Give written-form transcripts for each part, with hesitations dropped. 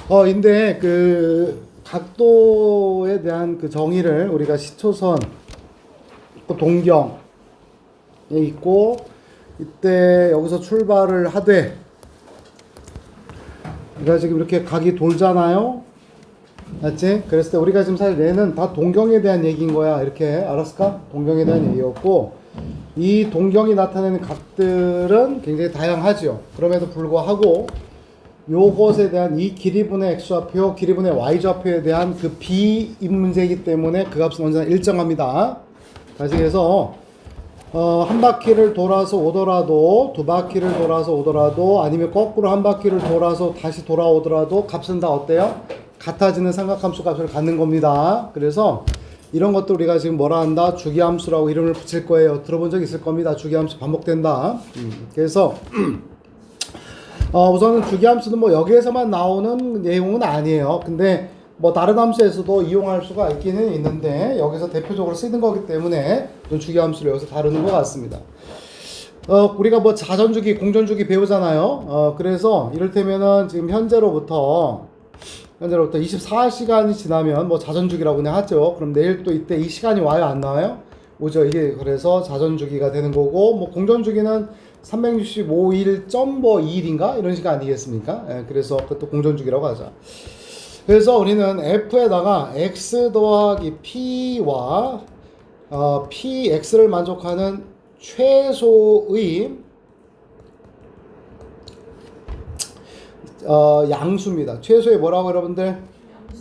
근데 그 각도에 대한 그 정의를 우리가 시초선, 또 동경에 있고, 이때 여기서 출발을 하되, 우리가 지금 이렇게 각이 돌잖아요? 맞지? 그랬을 때 우리가 지금 사실 얘는 다 동경에 대한 얘기인 거야. 이렇게 알았을까? 동경에 대한 얘기였고, 이 동경이 나타내는 각들은 굉장히 다양하죠. 그럼에도 불구하고 요것에 대한 이 길이분의 x좌표, 길이분의 y좌표에 대한 그 비입 문제이기 때문에 그 값은 언제나 일정합니다. 다시 해서 한 바퀴를 돌아서 오더라도, 두 바퀴를 돌아서 오더라도, 아니면 거꾸로 한 바퀴를 돌아서 다시 돌아오더라도 값은 다 어때요? 같아지는 삼각함수 값을 갖는 겁니다. 그래서 이런 것도 우리가 지금 뭐라 한다? 주기함수라고 이름을 붙일 거예요. 들어본 적 있을 겁니다. 주기함수 반복된다. 그래서 우선은 주기함수는 뭐 여기에서만 나오는 내용은 아니에요. 근데 뭐 다른 함수에서도 이용할 수가 있기는 있는데 여기서 대표적으로 쓰이는 거기 때문에 주기함수를 여기서 다루는 것 같습니다. 우리가 뭐 자전주기, 공전주기 배우잖아요. 그래서 이를테면은 지금 현재로부터 24시간이 지나면 뭐 자전주기라고 그냥 하죠. 그럼 내일 또 이때 이 시간이 와요, 안 나와요? 오죠. 이게 그래서 자전주기가 되는 거고, 뭐 공전주기는 365일.2일인가? 이런 시간 아니겠습니까? 예, 그래서 그것도 공전주기라고 하죠. 그래서 우리는 F에다가 X 더하기 P와 PX를 만족하는 최소의 양수입니다. 최소의 뭐라고 여러분들?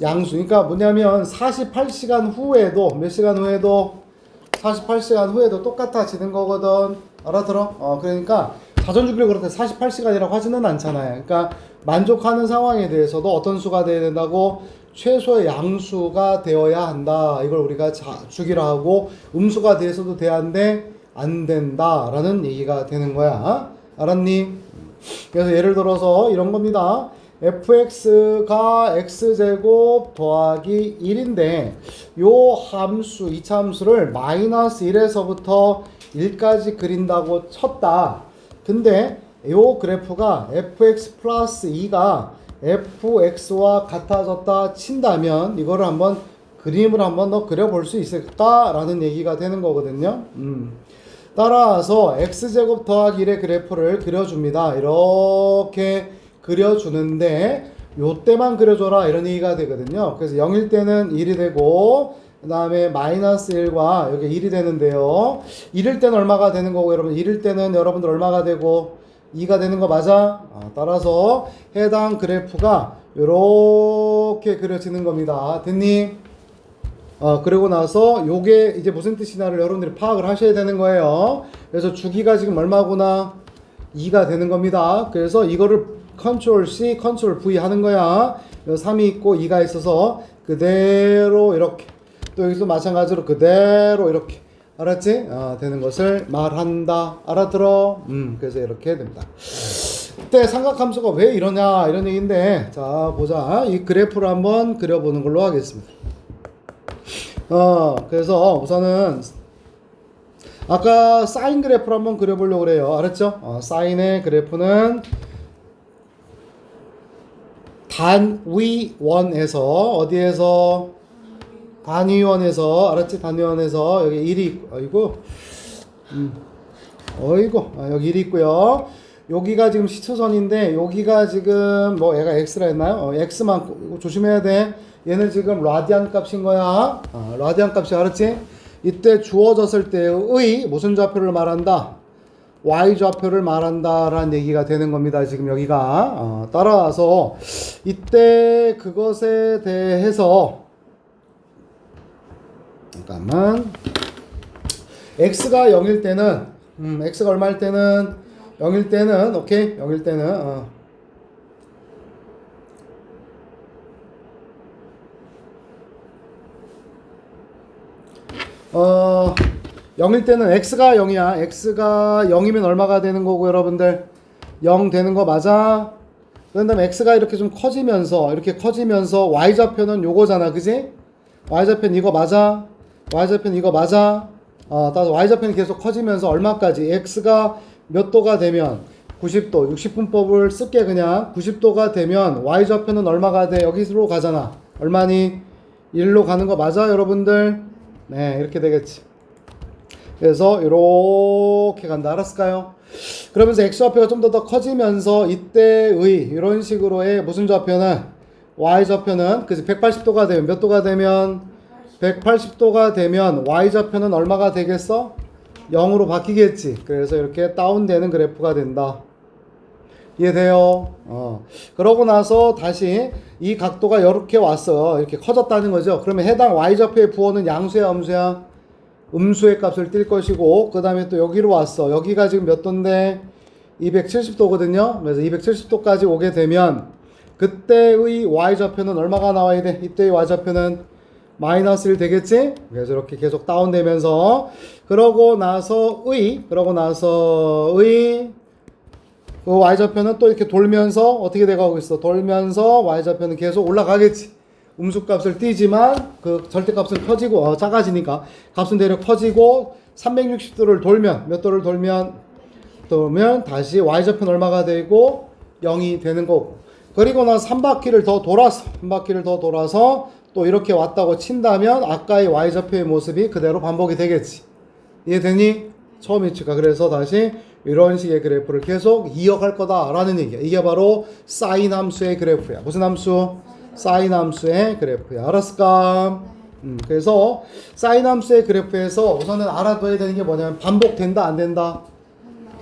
양수. 그러니까 뭐냐면 48시간 후에도 몇 시간 후에도 48시간 후에도 똑같아지는 거거든. 알아들어? 그러니까 자전주기를 그렇게 48시간이라고 하지는 않잖아요. 그러니까 만족하는 상황에 대해서도 어떤 수가 돼야 된다고? 최소의 양수가 되어야 한다. 이걸 우리가 주기라 하고 음수가 돼서도 돼야 하는데 안 된다라는 얘기가 되는 거야. 알았니? 그래서 예를 들어서 이런 겁니다. fx가 x제곱 더하기 1인데 요 함수, 이차 함수를 마이너스 1에서부터 1까지 그린다고 쳤다. 근데 요 그래프가 fx 플러스 2가 fx와 같아졌다 친다면 이거를 한번 그림을 한번 더 그려볼 수 있을까라는 얘기가 되는 거거든요. 따라서 x제곱 더하기 1의 그래프를 그려줍니다. 이렇게 그려주는데 요때만 그려줘라 이런 얘기가 되거든요. 그래서 0일 때는 1이 되고 그 다음에 마이너스 1과 여기 1이 되는데요. 1일 때는 얼마가 되는 거고 여러분 1일 때는 여러분들 얼마가 되고 2가 되는 거 맞아? 따라서 해당 그래프가 이렇게 그려지는 겁니다. 됐니? 그리고 나서 요게 이제 무슨 뜻이냐를 여러분들이 파악을 하셔야 되는 거예요. 그래서 주기가 지금 얼마구나? 2가 되는 겁니다. 그래서 이거를 컨트롤 C, 컨트롤 V 하는 거야. 3이 있고 2가 있어서 그대로 이렇게 또 여기서 마찬가지로 그대로 이렇게 알았지? 되는 것을 말한다. 알아들어? 그래서 이렇게 됩니다. 그때 삼각함수가 왜 이러냐 이런 얘기인데 자 보자. 이 그래프를 한번 그려보는 걸로 하겠습니다. 그래서 우선은 아까 사인 그래프를 한번 그려보려고 그래요. 알았죠? 사인의 그래프는 단위원에서 어디에서? 단위원에서 알았지? 단위원에서 여기 1이 있고 여기 1이 있고요. 여기가 지금 시초선인데 여기가 지금 뭐 얘가 x라 했나요? x만 조심해야 돼. 얘는 지금 라디안 값인 거야. 라디안 값이 알았지? 이때 주어졌을 때의 무슨 좌표를 말한다? y좌표를 말한다 라는 얘기가 되는 겁니다. 지금 여기가 따라서 이때 그것에 대해서 잠깐만 x가 0일 때는 x가 얼마일 때는 0일 때는 오케이 0일 때는 0일 때는 x가 0이야. x가 0이면 얼마가 되는 거고 여러분들 0 되는 거 맞아? 그 다음에 x가 이렇게 좀 커지면서 이렇게 커지면서 y좌표는 요거잖아. 그지? y좌표는 이거 맞아? y좌표는 이거 맞아? 따라서 y좌표는 계속 커지면서 얼마까지? x가 몇 도가 되면 90도 60분법을 쓸게. 그냥 90도가 되면 y좌표는 얼마가 돼? 여기로 가잖아. 얼마니? 1로 가는 거 맞아 여러분들? 네, 이렇게 되겠지. 그래서 이렇게 간다. 알았을까요? 그러면서 x좌표가 좀 더 커지면서 이때의 이런 식으로의 무슨 좌표는 y좌표는 그치 180도가 되면 몇 도가 되면 180도가 되면 y좌표는 얼마가 되겠어? 0으로 바뀌겠지. 그래서 이렇게 다운되는 그래프가 된다. 이해돼요? 그러고 나서 다시 이 각도가 이렇게 왔어. 이렇게 커졌다는 거죠. 그러면 해당 y좌표의 부호는 양수야 음수야? 음수의 값을 띨 것이고, 그 다음에 또 여기로 왔어. 여기가 지금 몇 도인데 270도거든요. 그래서 270도까지 오게 되면 그때의 y좌표는 얼마가 나와야 돼? 이때의 y좌표는 마이너스 1 되겠지? 그래서 이렇게 계속 다운되면서 그러고 나서의 그 y좌표는 또 이렇게 돌면서 어떻게 돼가고 있어? 돌면서 y좌표는 계속 올라가겠지. 음수값을 띄지만 그 절대값은 커지고 작아지니까 값은 대략 커지고 360도를 돌면 몇 도를 돌면 다시 y좌표는 얼마가 되고 0이 되는 거고, 그리고 나서 한 바퀴를 더 돌아서 또 이렇게 왔다고 친다면 아까의 y좌표의 모습이 그대로 반복이 되겠지. 이해되니? 처음 위치가. 그래서 다시 이런 식의 그래프를 계속 이어갈 거다라는 얘기야. 이게 바로 사인 함수의 그래프야. 무슨 함수? 사인 함수의 그래프야. 알았을까? 그래서 사인 함수의 그래프에서 우선은 알아둬야 되는 게 뭐냐면 반복된다 안 된다?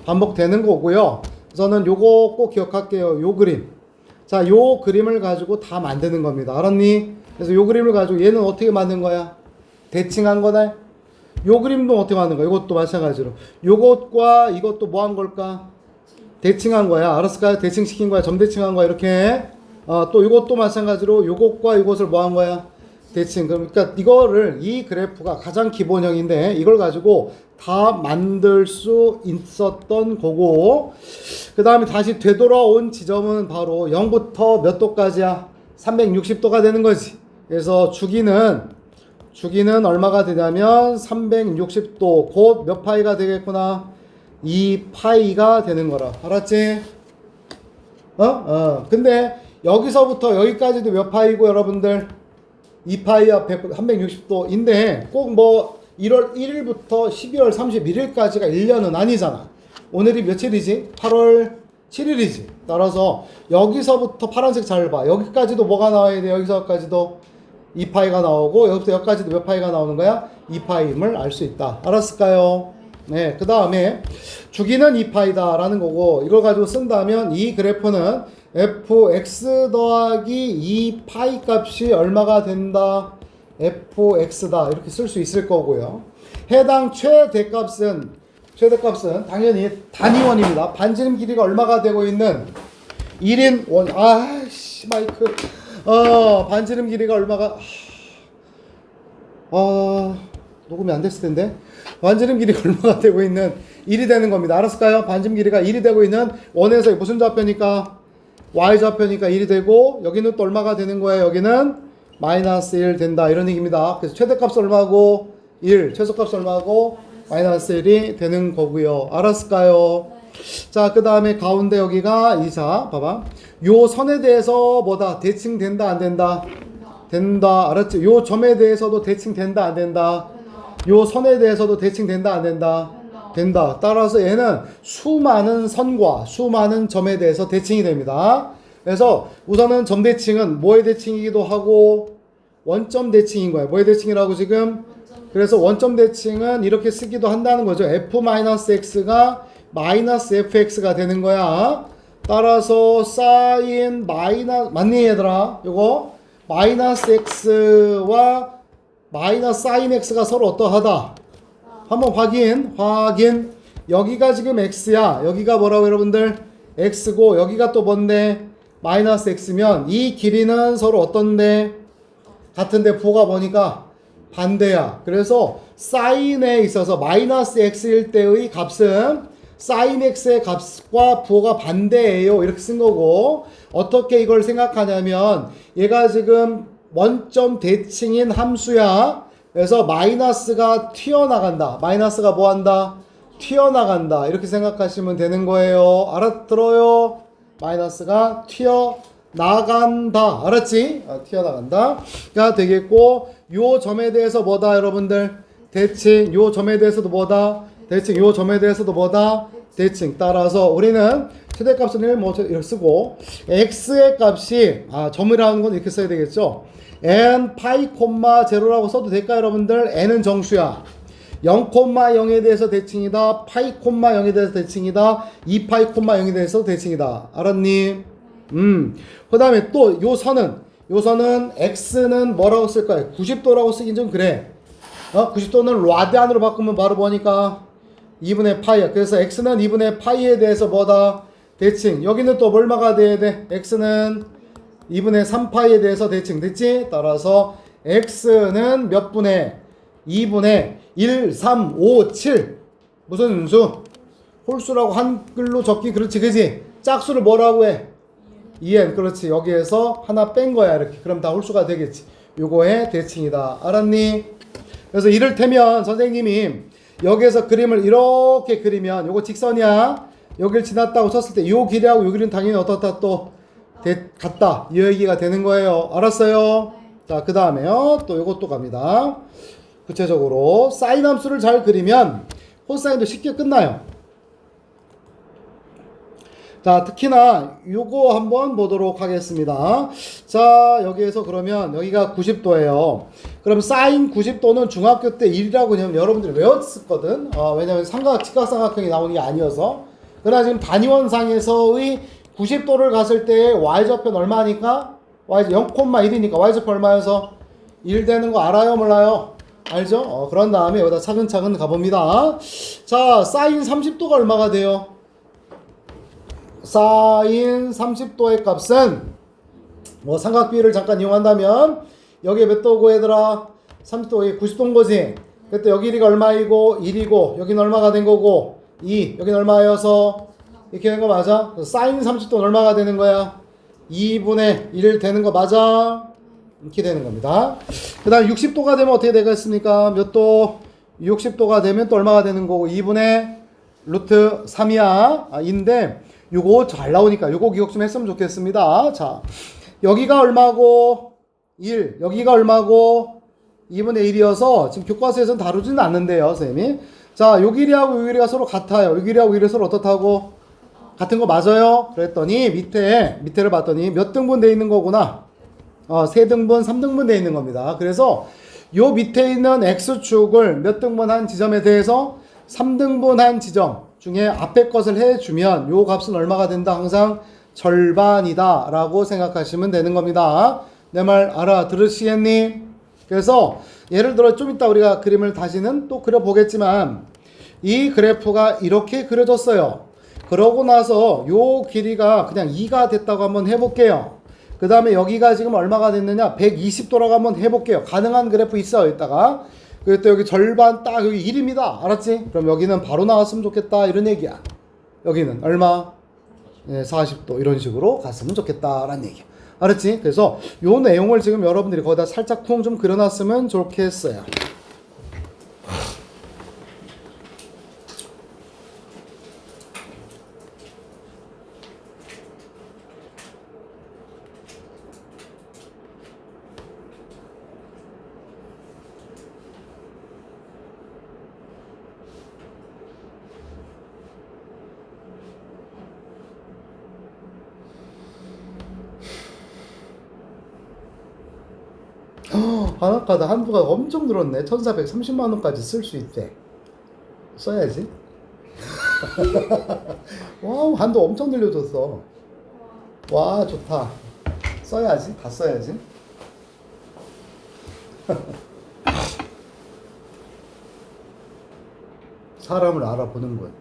반복되는 거고요. 우선은 요거 꼭 기억할게요. 요 그림. 자, 요 그림을 가지고 다 만드는 겁니다. 알았니? 그래서 요 그림을 가지고 얘는 어떻게 만든 거야? 대칭한 거다. 요 그림도 어떻게 만든 거야? 이것도 마찬가지로. 요것과 이것도 뭐 한 걸까? 대칭한 거야. 알았을까요? 대칭시킨 거야. 점대칭한 거야. 이렇게. 또 이것도 마찬가지로 요것과 이것을 뭐 한 거야? 대칭. 그러니까 이거를, 이 그래프가 가장 기본형인데 이걸 가지고 다 만들 수 있었던 거고, 그 다음에 다시 되돌아온 지점은 바로 0부터 몇 도까지야? 360도가 되는 거지. 그래서 주기는 얼마가 되냐면 360도 곧 몇 파이가 되겠구나? 2파이가 되는 거라. 알았지? 근데 여기서부터 여기까지도 몇 파이고 여러분들? 2파이야 360도인데 꼭 뭐 1월 1일부터 12월 31일까지가 1년은 아니잖아. 오늘이 며칠이지? 8월 7일이지. 따라서 여기서부터 파란색 잘 봐. 여기까지도 뭐가 나와야 돼? 여기서까지도 2파이가 나오고 여기부터 여기까지도 몇 파이가 나오는 거야? 2파이임을 알 수 있다. 알았을까요? 네. 그 다음에 주기는 2파이다 라는 거고, 이걸 가지고 쓴다면 이 그래프는 fx 더하기 2파이 값이 얼마가 된다? fx다. 이렇게 쓸 수 있을 거고요. 해당 최대값은 당연히 단위원입니다. 반지름 길이가 얼마가 되고 있는 1인 원. 아이씨 마이크. 반지름 길이가 얼마가 녹음이 안 됐을 텐데. 반지름 길이가 얼마가 되고 있는 1이 되는 겁니다. 알았을까요? 반지름 길이가 1이 되고 있는 원에서 무슨 좌표니까? y좌표니까 1이 되고, 여기는 또 얼마가 되는 거예요? 여기는 마이너스 1 된다. 이런 얘기입니다. 그래서 최대값 얼마고? 1. 최소값 얼마고? 마이너스 1이 되는 거고요. 알았을까요? 자, 그 다음에 가운데 여기가 2자. 봐봐. 요 선에 대해서 뭐다? 대칭된다 안 된다? 된다. 알았지? 요 점에 대해서도 대칭된다 안 된다? 요 선에 대해서도 대칭된다 안 된다? 된다. 따라서 얘는 수많은 선과 수많은 점에 대해서 대칭이 됩니다. 그래서 우선은 점 대칭은 뭐의 대칭이기도 하고 원점 대칭인 거야. 뭐의 대칭이라고 지금? 그래서 원점 대칭은 이렇게 쓰기도 한다는 거죠. f-x가 마이너스 fx가 되는 거야. 따라서 사인 마이너스, 맞니 얘들아? 요거 마이너스 x와 마이너스 사인 x가 서로 어떠하다? 한번 확인. 여기가 지금 x야. 여기가 뭐라고 여러분들? x고 여기가 또 뭔데? 마이너스 x면 이 길이는 서로 어떤데? 같은데 부호가 뭐니까? 반대야. 그래서 사인에 있어서 마이너스 x일 때의 값은 사인 x의 값과 부호가 반대예요. 이렇게 쓴 거고, 어떻게 이걸 생각하냐면 얘가 지금 원점 대칭인 함수야. 그래서 마이너스가 튀어나간다. 마이너스가 뭐 한다? 튀어나간다 이렇게 생각하시면 되는 거예요. 알아들어요? 마이너스가 튀어나간다. 알았지? 튀어나간다가 되겠고, 요 점에 대해서 뭐다 여러분들? 대칭. 요 점에 대해서도 뭐다? 대칭. 요 점에 대해서도 뭐다? 대칭. 따라서 우리는 최대값은 뭐 이렇게 쓰고, x의 값이 점이라는 건 이렇게 써야 되겠죠. n 파이 콤마 제로라고 써도 될까요 여러분들? n은 정수야. 0,0에 대해서 대칭이다. 파이 콤마 0에 대해서 대칭이다. 2파이 콤마 0에 대해서 대칭이다. 알았니? 그 다음에 또 요 선은 x는 뭐라고 쓸까요? 90도라고 쓰긴 좀 그래. 90도는 라디안으로 바꾸면 바로 뭐니까 2분의 파이야. 그래서 x는 2분의 파이에 대해서 뭐다? 대칭. 여기는 또 얼마가 돼야 돼? x는 2분의 3파이에 대해서 대칭. 됐지? 따라서 x는 몇 분의 2분의 1, 3, 5, 7. 무슨 수? 홀수라고 한글로 적기. 그렇지, 그지? 짝수를 뭐라고 해? 2n. 그렇지. 여기에서 하나 뺀 거야. 이렇게. 그럼 다 홀수가 되겠지. 요거의 대칭이다. 알았니? 그래서 이를테면 선생님이 여기에서 그림을 이렇게 그리면 요거 직선이야. 여길 지났다고 쳤을 때 요 길이하고 요 길이는 당연히 어떻다 또 같다. 이 얘기가 되는 거예요. 알았어요? 자, 그 다음에요. 또 요것도 갑니다. 구체적으로 사인 함수를 잘 그리면 코사인도 쉽게 끝나요. 자, 특히나 요거 한번 보도록 하겠습니다. 자, 여기에서 그러면 여기가 90도예요. 그럼 사인 90도는 중학교 때 1이라고 그냥 여러분들이 외웠었거든. 왜냐면 직각삼각형이 나오는 게 아니어서. 그러나 지금 단위원상에서의 90도를 갔을 때 y좌편 얼마니까? 0,1이니까 y좌편 얼마여서 1 되는 거 알아요? 몰라요? 알죠? 그런 다음에 여기다 차근차근 가봅니다. 자, 사인 30도가 얼마가 돼요? 사인 30도의 값은 뭐 삼각비를 잠깐 이용한다면 여기에 몇 도고 얘들아? 30도, 여기 90도인 거지? 그때 여기 길이가 얼마이고 1이고 여기는 얼마가 된 거고 2, 여기는 얼마여서 이렇게 된 거 맞아? 사인 30도는 얼마가 되는 거야? 2분의 1 되는 거 맞아? 이렇게 되는 겁니다. 그 다음 60도가 되면 어떻게 되겠습니까? 몇 도? 60도가 되면 또 얼마가 되는 거고 2분의 루트 3이야. 인데 요거 잘 나오니까 요거 기억 좀 했으면 좋겠습니다. 자, 여기가 얼마고 1, 여기가 얼마고 2분의 1이어서 지금 교과서에서는 다루지는 않는데요, 선생님이. 자, 요 길이하고 요 길이가 서로 같아요. 요 길이하고 요 길이 서로 어떻다고? 같은 거 맞아요? 그랬더니 밑에를 봤더니 몇 등분 돼 있는 거구나. 3등분, 3등분 돼 있는 겁니다. 그래서 요 밑에 있는 x축을 몇 등분한 지점에 대해서 3등분한 지점 중에 앞에 것을 해주면 요 값은 얼마가 된다? 항상 절반이다 라고 생각하시면 되는 겁니다. 내 말 알아들으시겠니? 그래서 예를 들어 좀 이따 우리가 그림을 다시는 또 그려보겠지만 이 그래프가 이렇게 그려졌어요. 그러고 나서 요 길이가 그냥 2가 됐다고 한번 해볼게요. 그 다음에 여기가 지금 얼마가 됐느냐? 120도라고 한번 해볼게요. 가능한 그래프 있어요, 이따가. 그리고 또 여기 절반 딱 여기 1입니다. 알았지? 그럼 여기는 바로 나왔으면 좋겠다. 이런 얘기야. 여기는 얼마? 40도. 이런 식으로 갔으면 좋겠다라는 얘기야. 알았지? 그래서 요 내용을 지금 여러분들이 거기다 살짝 쿵 좀 그려놨으면 좋겠어요. 하나카드 한도가 엄청 늘었네. 1430만원까지 쓸 수 있대. 써야지. 와우, 한도 엄청 늘려줬어. 와, 좋다. 써야지. 다 써야지. 사람을 알아보는 거야.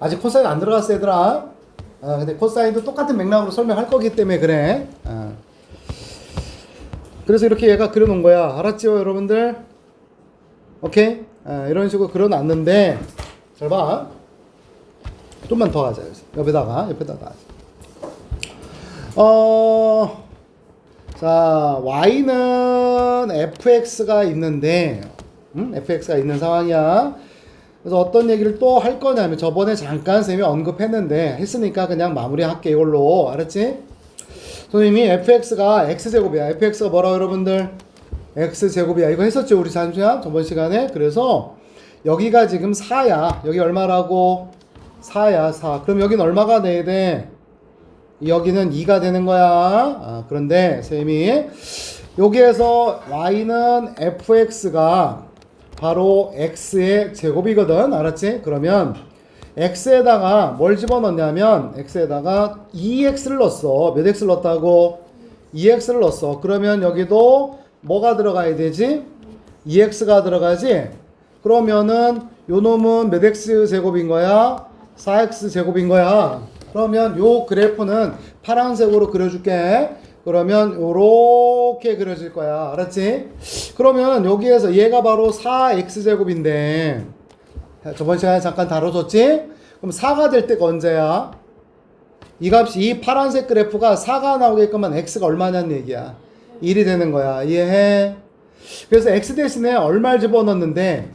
아직 코사인 안 들어갔어 얘들아. 근데 코사인도 똑같은 맥락으로 설명할 거기 때문에 그래. 그래서 이렇게 얘가 그려놓은 거야. 알았지요 여러분들? 오케이? 이런 식으로 그려놨는데 잘 봐. 좀만 더 가자. 옆에다가. 자, y는 fx가 있는데, fx가 있는 상황이야. 그래서 어떤 얘기를 또 할 거냐면, 저번에 잠깐 쌤이 언급했는데, 했으니까 그냥 마무리할게, 이걸로. 알았지? 선생님이 fx가 x제곱이야. fx가 뭐라고 여러분들? x제곱이야. 이거 했었죠, 우리 잠시만? 저번 시간에. 그래서, 여기가 지금 4야. 여기 얼마라고? 4야, 4. 그럼 여긴 얼마가 돼야 돼? 여기는 2가 되는 거야. 그런데 쌤이 여기에서 y는 fx가 바로 x의 제곱이거든. 알았지? 그러면 x에다가 뭘 집어넣냐면 x에다가 2x를 넣었어. 몇 x를 넣었다고? 2x를 넣었어. 그러면 여기도 뭐가 들어가야 되지? 2x가 들어가지? 그러면은 요 놈은 몇 x 제곱인 거야? 4x 제곱인 거야. 그러면 요 그래프는 파란색으로 그려줄게. 그러면 요렇게 그려질 거야. 알았지? 그러면 여기에서 얘가 바로 4x제곱인데 저번 시간에 잠깐 다뤄줬지? 그럼 4가 될 때가 언제야? 이 값이 이 파란색 그래프가 4가 나오게끔만 x가 얼마냐는 얘기야. 1이 되는 거야. 이해해? 그래서 x 대신에 얼마를 집어넣었는데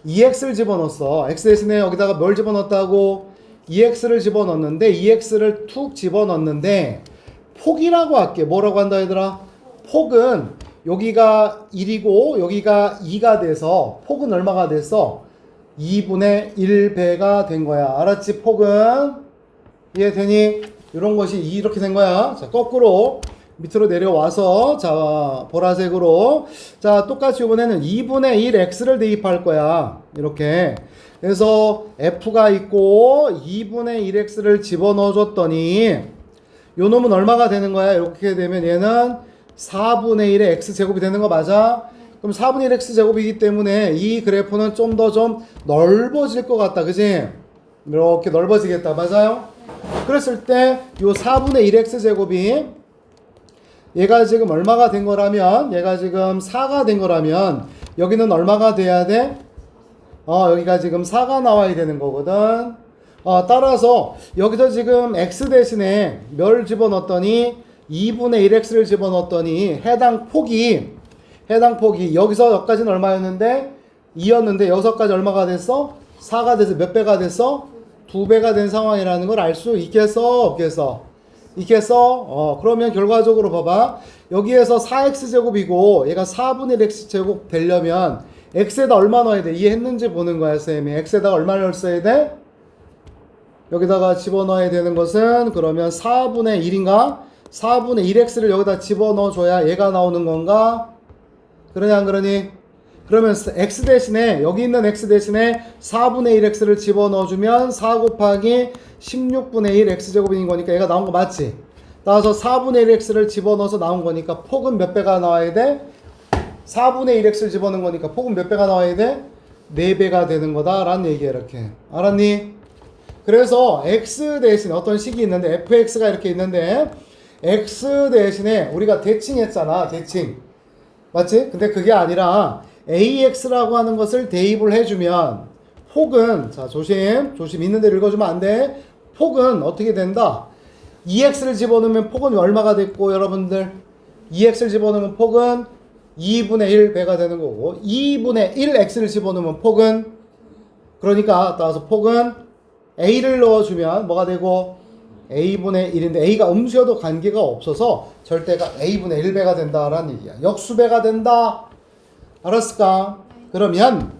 2x를 집어넣었어. x 대신에 여기다가 뭘 집어넣었다고? 2x를 집어넣었는데 2x를 툭 집어넣었는데 폭이라고 할게. 뭐라고 한다 얘들아? 폭은 여기가 1이고 여기가 2가 돼서 폭은 얼마가 됐어? 2분의 1배가 된 거야. 알았지? 폭은 이해되니? 이런 것이 이렇게 된 거야. 자, 거꾸로 밑으로 내려와서 자 보라색으로 자 똑같이 이번에는 2분의 1x를 대입할 거야. 이렇게 그래서 f가 있고 2분의 1x를 집어넣어 줬더니 요 놈은 얼마가 되는 거야? 이렇게 되면 얘는 4분의 1의 x제곱이 되는 거 맞아? 그럼 4분의 1 x제곱이기 때문에 이 그래프는 좀 더 좀 넓어질 것 같다. 그지? 이렇게 넓어지겠다. 맞아요? 그랬을 때 요 4분의 1 x제곱이 얘가 지금 얼마가 된 거라면 얘가 지금 4가 된 거라면 여기는 얼마가 돼야 돼? 여기가 지금 4가 나와야 되는 거거든. 따라서 여기서 지금 x 대신에 뭘 집어넣었더니 2분의 1x를 집어넣었더니 해당 폭이 여기서 여기까지는 얼마였는데 2였는데 여기서까지 얼마가 됐어? 4가 돼서 몇 배가 됐어? 2배가 된 상황이라는 걸 알 수 있겠어? 없겠어? 있겠어? 그러면 결과적으로 봐봐. 여기에서 4x제곱이고 얘가 4분의 1x제곱 되려면 x에다 얼마 넣어야 돼? 이해했는지 보는 거야, 쌤이. x에다가 얼마를 써야 돼? 여기다가 집어넣어야 되는 것은 그러면 4분의 1인가? 4분의 1x를 여기다 집어넣어줘야 얘가 나오는 건가? 그러냐 안 그러니? 그러면 x 대신에 여기 있는 x 대신에 4분의 1x를 집어넣어주면 4 곱하기 16분의 1 x제곱인 거니까 얘가 나온 거 맞지? 따라서 4분의 1x를 집어넣어서 나온 거니까 폭은 몇 배가 나와야 돼? 4분의 1x를 집어넣은 거니까 폭은 몇 배가 나와야 돼? 4배가 되는 거다 라는 얘기야. 이렇게 알았니? 그래서 x 대신에 어떤 식이 있는데 fx가 이렇게 있는데 x 대신에 우리가 대칭했잖아. 대칭 맞지? 근데 그게 아니라 AX라고 하는 것을 대입을 해주면 폭은 자 조심 있는 대로 읽어주면 안 돼. 폭은 어떻게 된다? 2X를 집어넣으면 폭은 얼마가 됐고 여러분들 2X를 집어넣으면 폭은 2분의 1배가 되는 거고 2분의 1X를 집어넣으면 폭은 그러니까 따라서 폭은 A를 넣어주면 뭐가 되고 A분의 1인데 A가 음수여도 관계가 없어서 절대가 A분의 1배가 된다라는 얘기야. 역수배가 된다. 알았을까? 그러면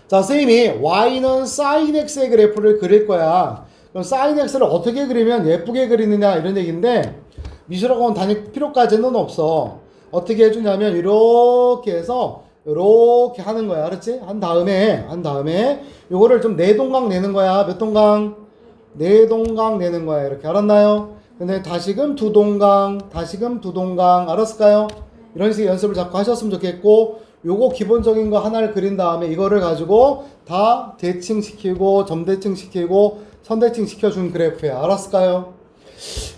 자 선생님이 y는 sin x의 그래프를 그릴 거야. 그럼 sin x를 어떻게 그리면 예쁘게 그리느냐 이런 얘기인데 미술학원 다닐 필요까지는 없어. 어떻게 해주냐면 이렇게 해서 이렇게 하는 거야. 알았지? 한 다음에 요거를 좀 4동강 내는 거야. 몇 동강? 4동강 내는 거야. 이렇게 알았나요? 근데 다시금 2동강 다시금 2동강 알았을까요? 이런 식의 연습을 자꾸 하셨으면 좋겠고 요거 기본적인 거 하나를 그린 다음에 이거를 가지고 다 대칭시키고 점대칭시키고 선대칭시켜준 그래프야. 알았을까요?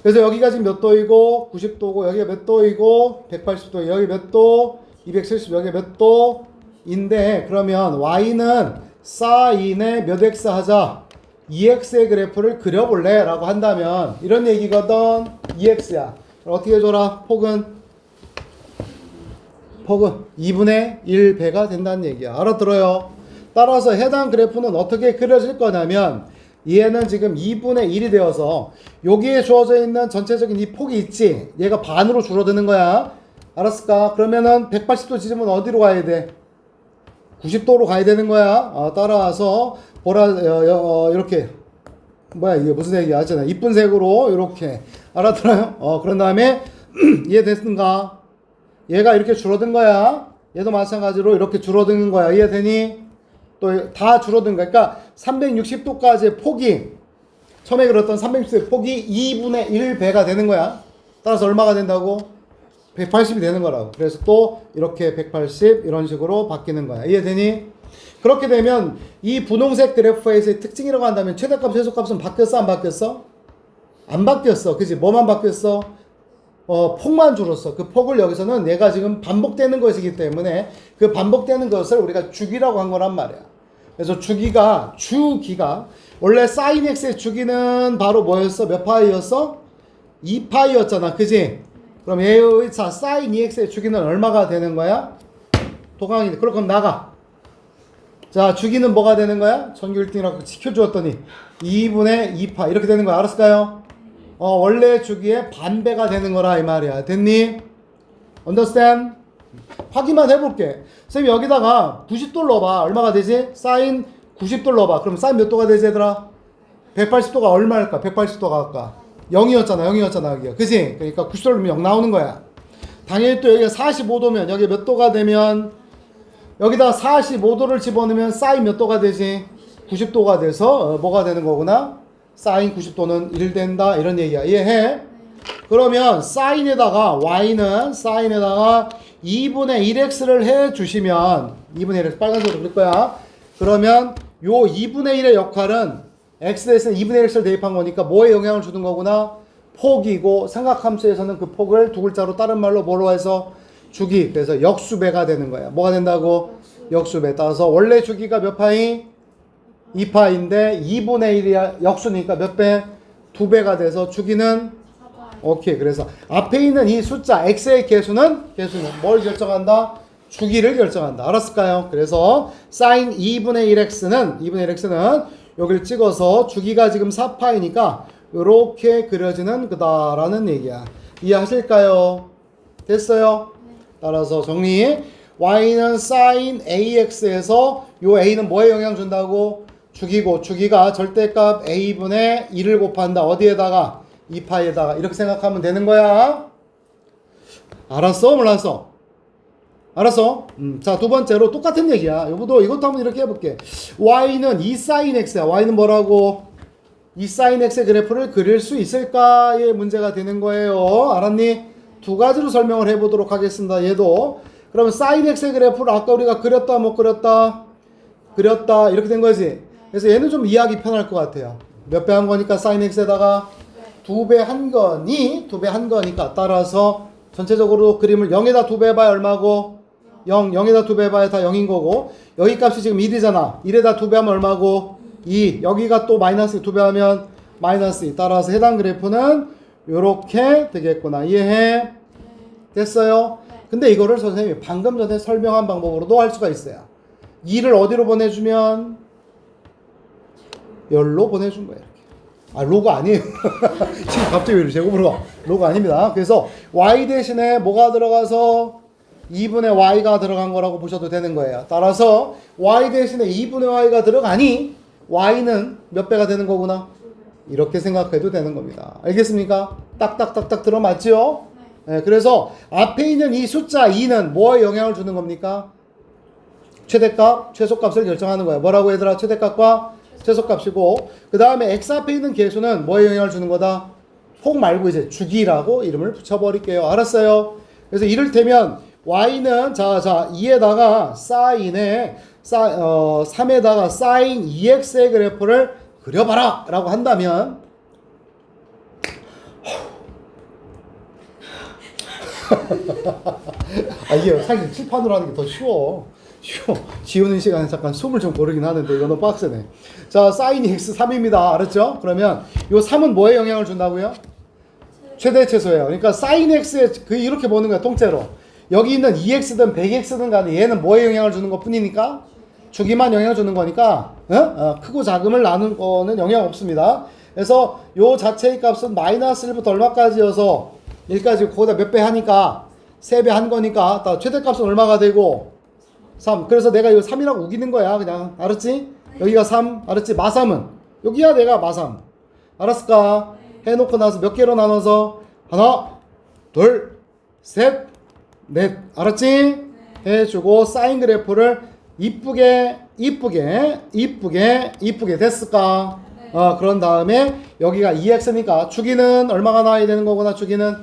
그래서 여기가 지금 몇 도이고 90도고 여기가 몇 도이고 180도 여기 몇 도 270 여기 몇 도인데 그러면 y는 sin의 몇 x 하자 EX의 그래프를 그려볼래? 라고 한다면 이런 얘기거든. EX야. 어떻게 해줘라? 폭은 2분의 1배가 된다는 얘기야. 알아들어요? 따라서 해당 그래프는 어떻게 그려질 거냐면 얘는 지금 2분의 1이 되어서 여기에 주어져 있는 전체적인 이 폭이 있지? 얘가 반으로 줄어드는 거야. 알았을까? 그러면은 180도 지르면 어디로 가야 돼? 90도로 가야 되는 거야. 따라서 이렇게 뭐야 이게 무슨 얘기야? 하잖아. 이쁜 색으로 이렇게 알아들어요? 그런 다음에 이해됐는가? 얘가 이렇게 줄어든 거야. 얘도 마찬가지로 이렇게 줄어드는 거야. 이해되니? 또 다 줄어든 거야. 그러니까 360도까지의 폭이 처음에 그렸던 360도의 폭이 2분의 1배가 되는 거야. 따라서 얼마가 된다고? 180이 되는 거라고. 그래서 또 이렇게 180 이런 식으로 바뀌는 거야. 이해되니? 그렇게 되면 이 분홍색 그래프에서의 특징이라고 한다면 최대값, 최소값은 바뀌었어? 안 바뀌었어? 안 바뀌었어. 그치? 뭐만 바뀌었어? 폭만 줄었어. 그 폭을 여기서는 얘가 지금 반복되는 것이기 때문에 그 반복되는 것을 우리가 주기라고 한 거란 말이야. 그래서 주기가 원래 sin x의 주기는 바로 뭐였어? 몇 파이였어? 2파이였잖아. 그지? 그럼 얘의 sin 2x의 주기는 얼마가 되는 거야? 도강이. 그럼 나가. 자, 주기는 뭐가 되는 거야? 전교 1등이라고 지켜주었더니 2분의 2파 이렇게 되는 거야. 알았을까요? 원래 주기의 반배가 되는 거라 이 말이야. 됐니? Understand? 확인만 해볼게. 선생님 여기다가 90도를 넣어봐. 얼마가 되지? sin 90도를 넣어봐. 그럼 sin 몇 도가 되지 얘들아? 180도가 얼마일까? 180도가 아까 0이었잖아. 여기가. 그치? 그러니까 90도를 넣으면 0 나오는 거야. 당연히 또 여기가 45도면 여기 몇 도가 되면 여기다 45도를 집어넣으면 sin 몇 도가 되지? 90도가 돼서 뭐가 되는 거구나? sin 90도는 1 된다 이런 얘기야. 이해해? 그러면 sin에다가 y는 sin에다가 2분의 1x를 해 주시면 2분의 1x 빨간색으로 그릴 거야. 그러면 요 2분의 1의 역할은 x 대신에 2분의 1x를 대입한 거니까 뭐에 영향을 주는 거구나? 폭이고 삼각함수에서는 그 폭을 두 글자로 다른 말로 뭐로 해서 주기. 그래서 역수배가 되는 거야. 뭐가 된다고? 역수배. 따라서 원래 주기가 몇 파이? 2파인데 2분의 1이 역수니까 몇 배? 2배가 돼서 주기는 4파이. 오케이. 그래서 앞에 있는 이 숫자 x의 개수는 뭘 결정한다? 주기를 결정한다. 알았을까요? 그래서 sin 2분의 1x는 여기를 찍어서 주기가 지금 4파이니까 이렇게 그려지는 거다라는 얘기야. 이해하실까요? 됐어요? 따라서 정리. y는 sin ax에서 요 a는 뭐에 영향 준다고? 주기고 주기가 절대값 a분의 1을 곱한다. 어디에다가? 2파이에다가. 이렇게 생각하면 되는 거야. 알았어? 몰랐어? 알았어? 자, 두 번째로 똑같은 얘기야. 이것도 한번 이렇게 해볼게. y는 2 sin x야. y는 뭐라고? 2 sin x의 그래프를 그릴 수 있을까의 문제가 되는 거예요. 알았니? 두 가지로 설명을 해보도록 하겠습니다. 얘도. 그러면 sin x의 그래프를 아까 우리가 그렸다 못 그렸다? 그렸다 이렇게 된 거지. 그래서 얘는 좀 이해하기 편할 것 같아요. 몇 배 한 거니까 sin x에다가 2배 한 거니까 따라서 전체적으로 그림을 0에다 2배 해봐야 얼마고? 0에다 2배 해봐야 다 0인 거고 여기 값이 지금 1이잖아. 1에다 2배 하면 얼마고? 2. 여기가 또 마이너스 2배 하면 마이너스 2. 따라서 해당 그래프는 요렇게 되겠구나. 이해해? 됐어요? 근데 이거를 선생님이 방금 전에 설명한 방법으로도 할 수가 있어요. 2를 어디로 보내주면 열로 보내준 거예요. 이렇게. 로고 아니에요. 지금 갑자기 왜 제곱으로 로고 아닙니다. 그래서 y 대신에 뭐가 들어가서 2분의 y가 들어간 거라고 보셔도 되는 거예요. 따라서 y 대신에 2분의 y가 들어가니 y는 몇 배가 되는 거구나. 이렇게 생각해도 되는 겁니다. 알겠습니까? 딱딱딱딱 들어맞죠? 네, 그래서 앞에 있는 이 숫자 2는 뭐에 영향을 주는 겁니까? 최대값, 최소값을 결정하는 거야. 뭐라고 얘들아? 최대값과 최소값이고 그 다음에 x 앞에 있는 개수는 뭐에 영향을 주는 거다? 폭 말고 이제 주기라고 이름을 붙여버릴게요. 알았어요? 그래서 이를테면 y는 자 2에다가 sin에 3에다가 sin 2x의 그래프를 그려봐라 라고 한다면 이게 사실 칠판으로 하는 게 더 쉬워. 지우는 시간에 잠깐 숨을 좀 고르긴 하는데 이거 너무 빡세네. 자, 사인이 x 3입니다. 알았죠? 그러면 요 3은 뭐에 영향을 준다고요? 최대 최소예요. 그러니까 사인 x에 이렇게 보는 거야, 통째로. 여기 있는 2x든 100x든 간에 얘는 뭐에 영향을 주는 것 뿐이니까 주기만 영향을 주는 거니까 크고 작음을 나눈 거는 영향 없습니다. 그래서 요 자체의 값은 마이너스 1부터 얼마까지여서 1까지 거기다 몇 배 하니까 3배 한 거니까 최대값은 얼마가 되고 3. 그래서 내가 이거 3이라고 우기는 거야. 그냥 알았지? 여기가 3 알았지? 마3은 여기야 내가 마3 알았을까? 해놓고 나서 몇 개로 나눠서 하나 둘 셋 넷 알았지? 해주고 사인 그래프를 이쁘게 됐을까? 그런 다음에 여기가 2x니까 주기는 얼마가 나와야 되는 거구나. 주기는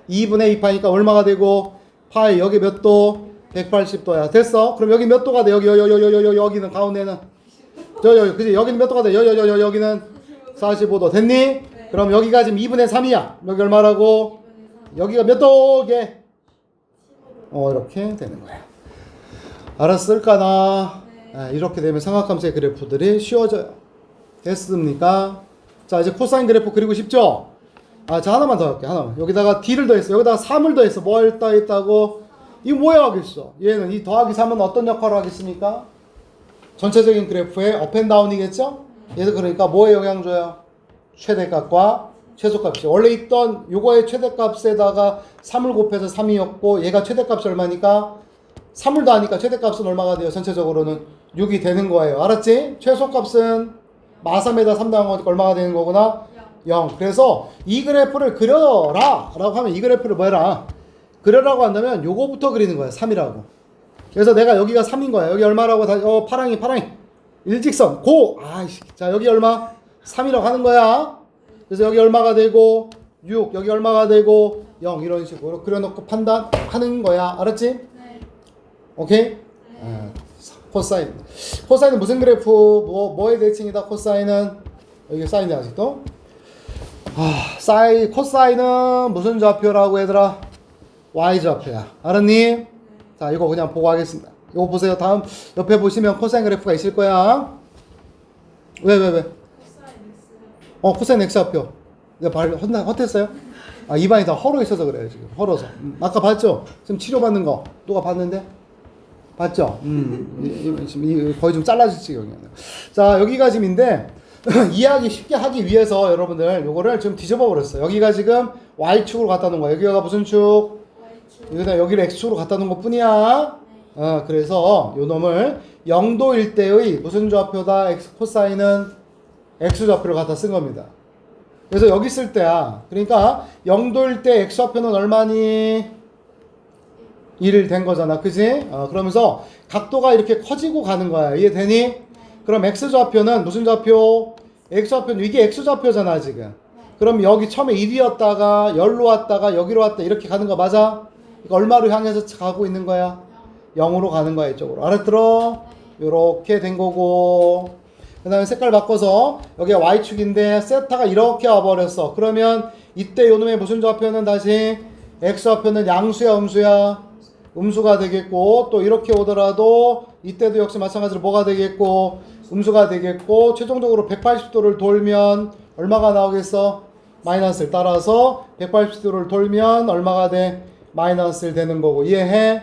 2분의 2파니까 얼마가 되고 파이 여기 몇 도? 180도야. 됐어? 그럼 여기 몇 도가 돼? 여기는 가운데는 그지? 여기는 몇 도가 돼? 여기는 45도. 됐니? 네. 그럼 여기가 지금 2분의 3이야. 여기 얼마라고? 여기가 몇 도게? 이렇게 되는 거야. 알았을까나? 네. 이렇게 되면 삼각함수의 그래프들이 쉬워져요. 됐습니까? 자, 이제 코사인 그래프 그리고 싶죠? 자, 하나만 더 할게. 하나만. 여기다가 D를 더했어. 여기다가 3을 더했어. 뭘 더했다고? 이거 뭐야 하겠어? 얘는 이 더하기 3은 어떤 역할을 하겠습니까? 전체적인 그래프의 업앤다운이겠죠? 얘도 그러니까 뭐에 영향 줘요? 최대값과 최소값이. 원래 있던 요거의 최대값에다가 3을 곱해서 3이었고 얘가 최대값이 얼마니까? 3을 더하니까 최대값은 얼마가 돼요? 전체적으로는 6이 되는 거예요. 알았지? 최소값은 마3에다 3 더한 거니까 얼마가 되는 거구나? 0. 그래서 이 그래프를 그려라 라고 하면 이 그래프를 뭐 해라? 그려라고 한다면 요거부터 그리는 거야. 3이라고. 그래서 내가 여기가 3인 거야. 여기 얼마라고 파랑이. 일직선. 고! 자, 여기 얼마? 3이라고 하는 거야. 그래서 여기 얼마가 되고 6. 여기 얼마가 되고 0. 이런 식으로 그려놓고 판단하는 거야. 알았지? 네. 오케이? 네. 코사인. 코사인은 무슨 그래프? 뭐의 대칭이다? 코사인은? 여기 사인이 아직도? 코사인은 무슨 좌표라고 얘들아? Y좌표야. 알았니? 자, 이거 그냥 보고 하겠습니다. 이거 보세요. 다음 옆에 보시면 코사인 그래프가 있을 거야. 왜? 코사인 X좌표. 내가 헛했어요? 입안이 다 헐어 있어서 그래요, 지금. 헐어서. 아까 봤죠? 지금 치료받는 거. 누가 봤는데? 봤죠? 지금 거의 좀 잘라질 지경이야. 자, 여기가 지금인데, 이해하기 쉽게 하기 위해서 여러분들 요거를 지금 뒤집어 버렸어요. 여기가 지금 Y축으로 갖다 놓은 거야. 여기가 무슨 축? Y축. 여기를 X축으로 갖다 놓은 것 뿐이야. 그래서 요 놈을 0도일 때의 무슨 좌표다? 코사인은 X좌표를 갖다 쓴 겁니다. 그래서 여기 쓸 때야. 그러니까 0도일 때 X좌표는 얼마니? 1 된 거잖아. 그지? 그러면서 각도가 이렇게 커지고 가는 거야. 이해되니? 그럼 X좌표는 무슨 좌표? X좌표는 이게 X좌표잖아 지금. 그럼 여기 처음에 1이었다가 10로 왔다가 여기로 왔다 이렇게 가는 거 맞아? 그러니까 얼마로 향해서 가고 있는 거야? 0으로 가는 거야 이쪽으로. 알았들어? 요렇게 된 거고 그 다음에 색깔 바꿔서 여기가 Y축인데 세타가 이렇게 와버렸어. 그러면 이때 요놈의 무슨 좌표는 다시 X좌표는 양수야 음수야? 음수가 되겠고 또 이렇게 오더라도 이때도 역시 마찬가지로 뭐가 되겠고 음수가 되겠고 최종적으로 180도를 돌면 얼마가 나오겠어? 마이너스를 따라서 180도를 돌면 얼마가 돼? 마이너스를 되는 거고 이해해?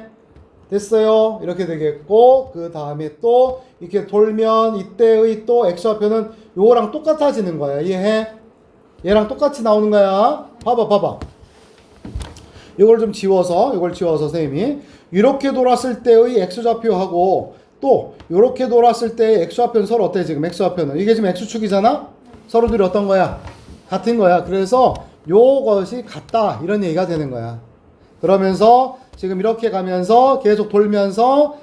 됐어요? 이렇게 되겠고 그 다음에 또 이렇게 돌면 이때의 또 X좌표는 요거랑 똑같아지는 거야. 이해해? 얘랑 똑같이 나오는 거야. 봐봐. 이걸 좀 지워서 선생님이 이렇게 돌았을 때의 X좌표하고 또 이렇게 돌았을 때의 X좌표는 서로 어때? 지금 X좌표는 이게 지금 X축이잖아? 서로들이 어떤 거야? 같은 거야. 그래서 요것이 같다 이런 얘기가 되는 거야. 그러면서 지금 이렇게 가면서 계속 돌면서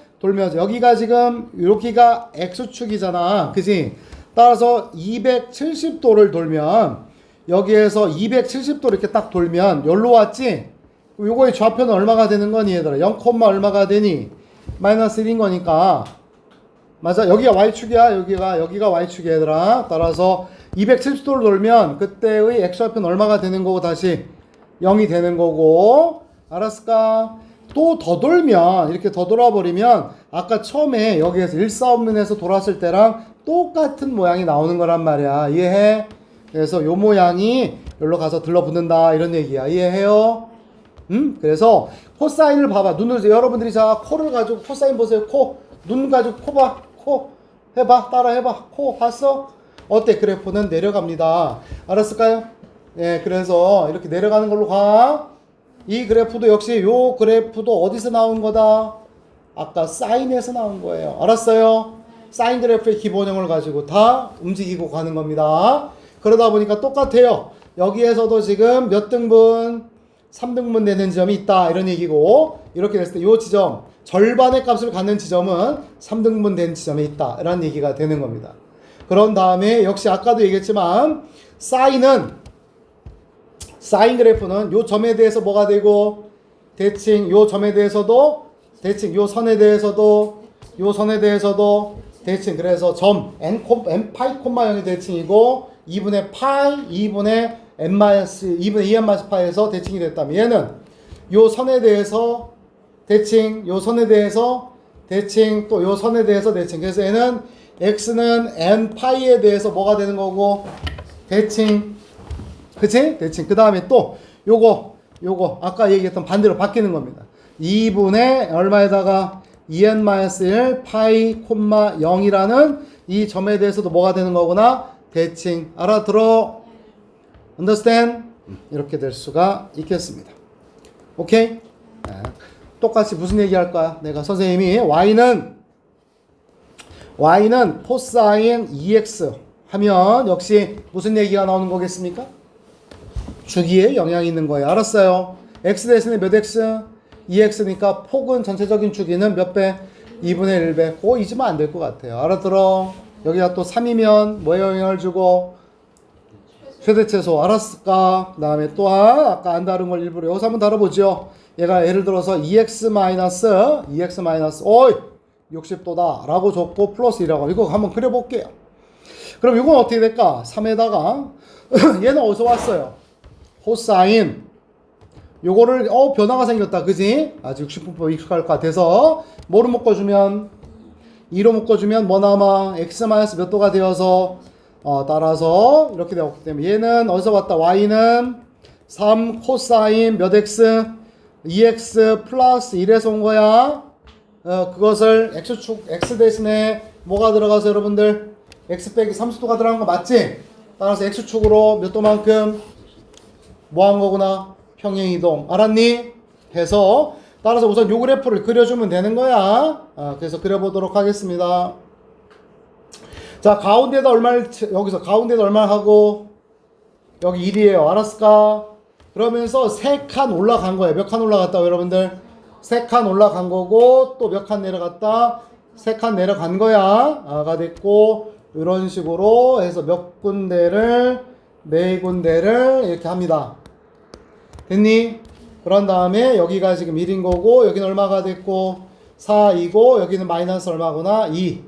여기가 지금 여기가 X축이잖아. 그지? 따라서 270도를 돌면 여기에서 270도 이렇게 딱 돌면 여기로 왔지? 요거의 좌표는 얼마가 되는 거니 얘들아? 0, 얼마가 되니? 마이너스 1인 거니까 맞아? 여기가 Y축이야. 여기가 Y축이야 얘들아. 따라서 270도를 돌면 그때의 X좌표는 얼마가 되는 거고 다시 0이 되는 거고 알았을까? 또 더 돌면 이렇게 더 돌아버리면 아까 처음에 여기에서 일사원면에서 돌았을 때랑 똑같은 모양이 나오는 거란 말이야. 이해해? 그래서 요 모양이 여기로 가서 들러붙는다 이런 얘기야. 이해해요? 그래서 코사인을 봐봐. 눈을 여러분들이 자 코를 가지고 코사인 보세요. 코. 눈 가지고 코 봐. 코 해봐. 따라 해봐. 코 봤어? 어때? 그래프는 내려갑니다. 알았을까요? 예, 그래서 이렇게 내려가는 걸로 가. 이 그래프도 역시 요 그래프도 어디서 나온 거다? 아까 사인에서 나온 거예요. 알았어요? 사인 그래프의 기본형을 가지고 다 움직이고 가는 겁니다. 그러다 보니까 똑같아요. 여기에서도 지금 몇 등분? 3등분 되는 지점이 있다 이런 얘기고, 이렇게 됐을 때 요 지점 절반의 값을 갖는 지점은 3등분 된 지점에 있다 이런 얘기가 되는 겁니다. 그런 다음에 역시 아까도 얘기했지만 사인 그래프는 요 점에 대해서 뭐가 되고, 대칭 요 점에 대해서도 대칭, 요 선에 대해서도 요 선에 대해서도 대칭. 그래서 점 n 파이 콤마 0이 대칭이고 2분의 파이 2분의 n 마이너스 2분의 2n 마이너스 파이에서 대칭이 됐다면, 얘는 요 선에 대해서 대칭, 요 선에 대해서 대칭, 또 요 선에 대해서 대칭. 그래서 얘는 x는 n 파이에 대해서 뭐가 되는 거고, 대칭. 그치? 대칭. 그 다음에 또 요거 아까 얘기했던 반대로 바뀌는 겁니다. 2분의 얼마에다가 2n-1 파이 콤마 0이라는 이 점에 대해서도 뭐가 되는 거구나? 대칭. 알아들어? understand? 이렇게 될 수가 있겠습니다. 오케이? 똑같이 무슨 얘기 할 거야? 내가 선생님이 y는 코사인 2x 하면 역시 무슨 얘기가 나오는 거겠습니까? 주기에 영향이 있는 거예요. 알았어요? x 대신에 몇 x? 2x니까 폭은 전체적인 주기는 몇 배? 2분의 1배. 그거 잊으면 안 될 것 같아요. 알아들어? 여기가 또 3이면 뭐에 영향을 주고? 최대최소. 알았을까? 그 다음에 또한 아까 안 다룬 걸 일부러 여기서 한번 다뤄보죠. 얘가 예를 들어서 2x 마이너스 60도다 라고 적고 플러스 2라고, 이거 한번 그려볼게요. 그럼 이건 어떻게 될까? 3에다가 얘는 어디서 왔어요? 코사인. 요거를 변화가 생겼다. 그지? 아직 60분법 익숙할 것 같아서 뭐로 묶어주면 2로 묶어주면 뭐 남아? x 마이너스 몇 도가 되어서 따라서 이렇게 되었기 때문에 얘는 어디서 왔다? y는 3 코사인 몇 x? 2x 플러스 1에서 온 거야. 그것을 x축 x 대신에 뭐가 들어가서 여러분들 x 빼기 30도가 들어간 거 맞지? 따라서 x축으로 몇 도만큼 뭐 한 거구나? 평행이동. 알았니? 해서 따라서 우선 요 그래프를 그려주면 되는 거야. 그래서 그려보도록 하겠습니다. 자, 가운데다 얼마를, 여기서 가운데다 얼마 하고 여기 1이에요. 알았을까? 그러면서 3칸 올라간 거예요. 몇 칸 올라갔다고 여러분들? 3칸 올라간 거고, 또 몇 칸 내려갔다? 3칸 내려간 거야. 가 됐고, 이런 식으로 해서 몇 군데를, 4군데를 이렇게 합니다. 됐니? 그런 다음에 여기가 지금 1인 거고, 여기는 얼마가 됐고, 4이고, 여기는 마이너스 얼마구나? 2.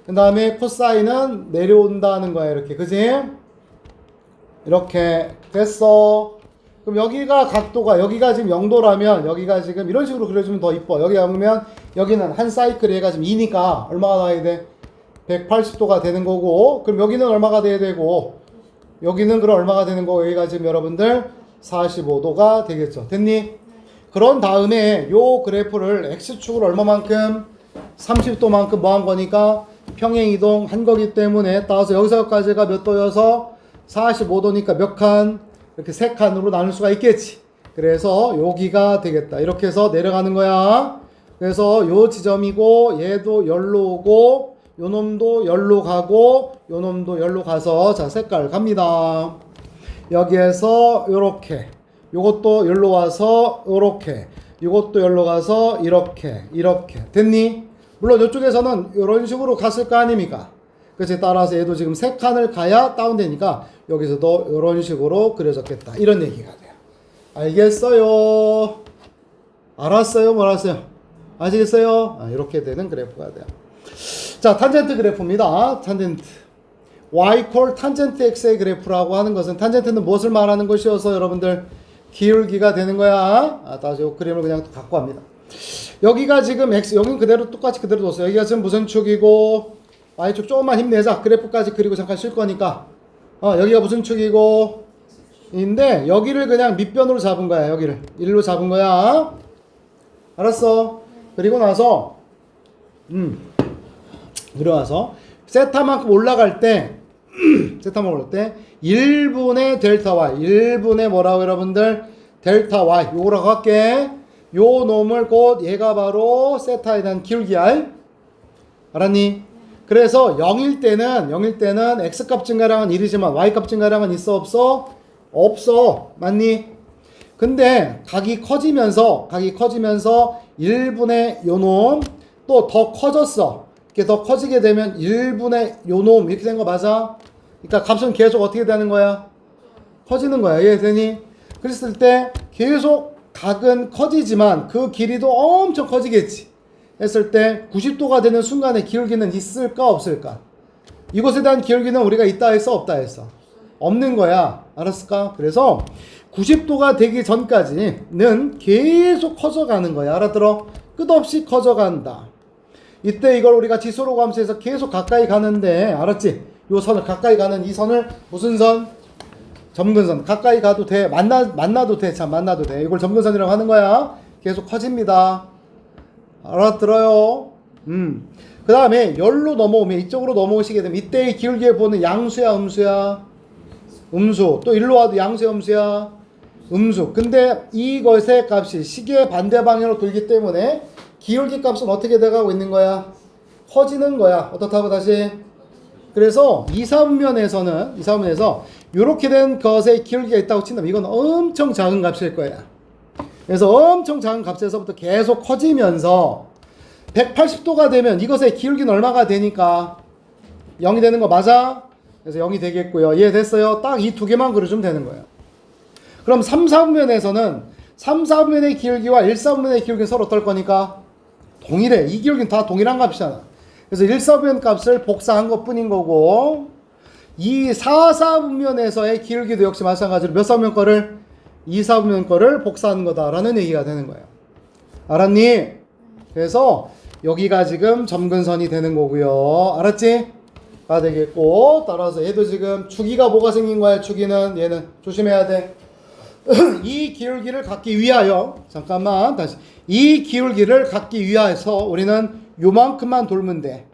그 다음에 코사인은 내려온다는 거야. 이렇게. 그지? 이렇게 됐어. 그럼 여기가 각도가, 여기가 지금 0도라면 여기가 지금 이런 식으로 그려주면 더 이뻐. 여기가 0이면 여기는 한 사이클 얘가 지금 2니까 얼마가 나와야 돼? 180도가 되는 거고, 그럼 여기는 얼마가 돼야 되고, 여기는 그럼 얼마가 되는 거고, 여기가 지금 여러분들 45도가 되겠죠. 됐니? 그런 다음에 요 그래프를 x축으로 얼마만큼? 30도만큼 뭐 한 거니까 평행이동 한 거기 때문에 따라서 여기서까지가 몇 도여서 45도니까 몇 칸? 이렇게 3칸으로 나눌 수가 있겠지. 그래서 여기가 되겠다. 이렇게 해서 내려가는 거야. 그래서 요 지점이고, 얘도 열로 오고, 요 놈도 열로 가고, 요 놈도 열로 가서, 자, 색깔 갑니다. 여기에서 요렇게, 요것도 열로 와서 요렇게, 요것도 열로 가서 이렇게 됐니? 물론 이쪽에서는 이런 식으로 갔을 거 아닙니까? 그래서 따라서 얘도 지금 3칸을 가야 다운되니까 여기서도 이런 식으로 그려졌겠다. 이런 얘기가 돼요. 알겠어요? 알았어요? 몰랐어요? 아시겠어요? 이렇게 되는 그래프가 돼요. 자, 탄젠트 그래프입니다. 탄젠트. y 콜 탄젠트 x의 그래프라고 하는 것은, 탄젠트는 무엇을 말하는 것이어서 여러분들 기울기가 되는 거야. 다시 이 그림을 그냥 갖고 갑니다. 여기가 지금 x, 여긴 그대로 똑같이 그대로 뒀어요. 여기가 지금 무슨 축이고, y축 조금만 힘내자. 그래프까지 그리고 잠깐 쉴 거니까. 여기가 무슨 축이고, 인데, 여기를 그냥 밑변으로 잡은 거야, 여기를. 1로 잡은 거야. 알았어? 그리고 나서, 세타만큼 올라갈 때, 세타만큼 올라갈 때, 1분의 델타 y, 1분의 뭐라고 여러분들? 델타 y. 요거라고 할게. 요 놈을 곧 얘가 바로 세타에 대한 기울기야. 알았니? 그래서 0일 때는 x값 증가량은 1이지만 y값 증가량은 있어 없어? 없어. 맞니? 근데 각이 커지면서 1분의 요 놈 또 더 커졌어. 이렇게 더 커지게 되면 1분의 요 놈 이렇게 된 거 맞아? 그러니까 값은 계속 어떻게 되는 거야? 커지는 거야. 이해되니? 그랬을 때 계속 각은 커지지만 그 길이도 엄청 커지겠지. 했을 때 90도가 되는 순간에 기울기는 있을까 없을까? 이것에 대한 기울기는 우리가 있다 했어 없다 했어? 없는 거야. 알았을까? 그래서 90도가 되기 전까지는 계속 커져가는 거야. 알아들어? 끝없이 커져간다. 이때 이걸 우리가 지수로 감수해서 계속 가까이 가는데, 알았지? 요 선을 가까이 가는 이 선을 무슨 선? 점근선. 가까이 가도 돼. 만나도 돼. 참, 만나도 돼. 이걸 점근선이라고 하는 거야. 계속 커집니다. 알아들어요? 그 다음에 열로 넘어오면, 이쪽으로 넘어오시게 되면 이때의 기울기에 보는 양수야 음수야? 음수. 또 일로 와도 양수야 음수야? 음수. 근데 이것의 값이 시계의 반대 방향으로 돌기 때문에 기울기 값은 어떻게 돼가고 있는 거야? 커지는 거야. 어떻다고 다시? 그래서 2, 3면에서 이렇게 된 것에 기울기가 있다고 친다면 이건 엄청 작은 값일 거야. 그래서 엄청 작은 값에서부터 계속 커지면서 180도가 되면 이것의 기울기는 얼마가 되니까 0이 되는 거 맞아? 그래서 0이 되겠고요. 이해됐어요? 딱 이 두 개만 그려주면 되는 거예요. 그럼 3, 4분면에서는 3, 4분면의 기울기와 1, 4분면의 기울기는 서로 어떨 거니까? 동일해. 이 기울기는 다 동일한 값이잖아. 그래서 1, 4분면 값을 복사한 것 뿐인 거고, 이 4, 4분면에서의 기울기도 역시 마찬가지로 몇 4분면 거를? 2, 4분면 거를 복사하는 거다라는 얘기가 되는 거예요. 알았니? 그래서 여기가 지금 점근선이 되는 거고요. 알았지? 가 되겠고, 따라서 얘도 지금 주기가 뭐가 생긴 거야? 주기는 얘는 조심해야 돼. 이 기울기를 갖기 위하여, 잠깐만 다시, 이 기울기를 갖기 위해서 우리는 요만큼만 돌면 돼.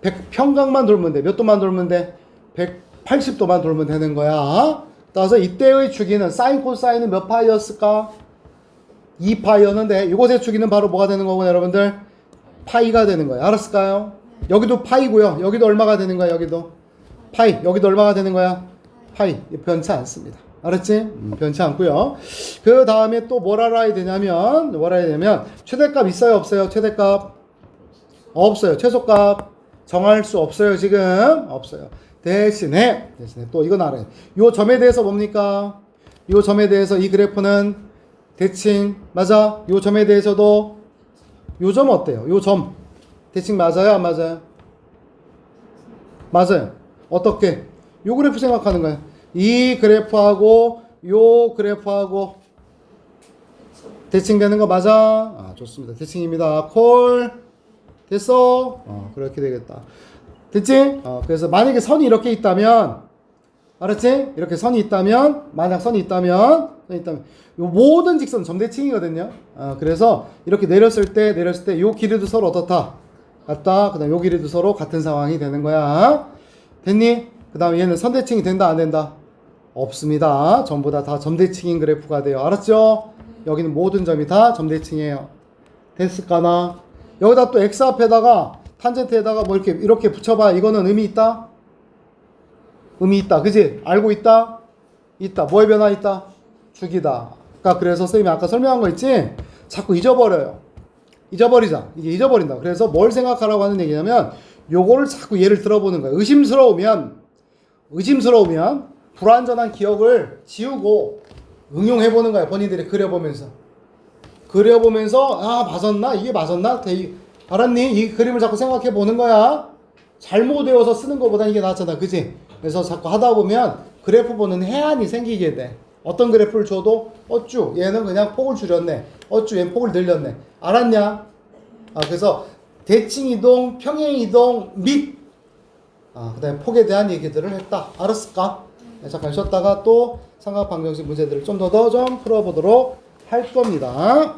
100평강만 돌면 돼. 몇 도만 돌면 돼? 180도만 돌면 되는 거야. 따라서 이때의 주기는 사인 코사인은 몇 파이였을까? 2파이였는데 이곳의 주기는 바로 뭐가 되는 거고 여러분들? 파이가 되는 거야. 알았을까요? 여기도 파이고요. 여기도 얼마가 되는 거야? 여기도 파이. 여기도 얼마가 되는 거야? 파이. 변치 않습니다. 알았지? 변치 않고요. 그 다음에 또 뭘 알아야 되냐면 최대값 있어요 없어요? 최대값 없어요. 최소값 정할 수 없어요. 지금 없어요. 대신에 또 이건 알아요. 요 점에 대해서 뭡니까? 요 점에 대해서 이 그래프는 대칭 맞아? 요 점에 대해서도 요 점 어때요? 요 점 대칭 맞아요? 안 맞아요? 맞아요. 어떻게? 요 그래프 생각하는 거예요. 이 그래프하고 요 그래프하고 대칭되는 거 맞아? 아, 좋습니다. 대칭입니다. 콜 됐어? 그렇게 되겠다. 됐지? 그래서 만약에 선이 이렇게 있다면, 알았지? 이렇게 선이 있다면, 만약 선이 있다면, 요 모든 직선은 점대칭이거든요. 그래서 이렇게 내렸을 때 요 길이도 서로 어떻다? 같다. 그 다음 요 길이도 서로 같은 상황이 되는 거야. 됐니? 그 다음에 얘는 선대칭이 된다, 안 된다? 없습니다. 전부 다 점대칭인 그래프가 돼요. 알았죠? 여기는 모든 점이 다 점대칭이에요. 됐을까나? 여기다 또 x 앞에다가 탄젠트에다가 뭐 이렇게 붙여봐. 이거는 의미 있다? 의미 있다. 그지? 알고 있다? 있다. 뭐의 변화 있다? 주기다. 그러니까 그래서 선생님이 아까 설명한 거 있지? 자꾸 잊어버려요. 잊어버리자. 이게 잊어버린다. 그래서 뭘 생각하라고 하는 얘기냐면 요거를 자꾸 예를 들어보는 거예요. 의심스러우면 불완전한 기억을 지우고 응용해보는 거예요. 본인들이 그려보면서 아 맞았나? 이게 맞았나? 알았니? 이 그림을 자꾸 생각해보는 거야. 잘못 외워서 쓰는 것보다 이게 낫잖아. 그지? 그래서 자꾸 하다 보면 그래프 보는 해안이 생기게 돼. 어떤 그래프를 줘도 어쭈 얘는 그냥 폭을 줄였네. 어쭈 얘는 폭을 늘렸네. 알았냐? 그래서 대칭 이동, 평행 이동 및 그다음에 폭에 대한 얘기들을 했다. 알았을까? 잠깐 쉬었다가 또 삼각방정식 문제들을 좀 더 좀 풀어보도록 할 겁니다.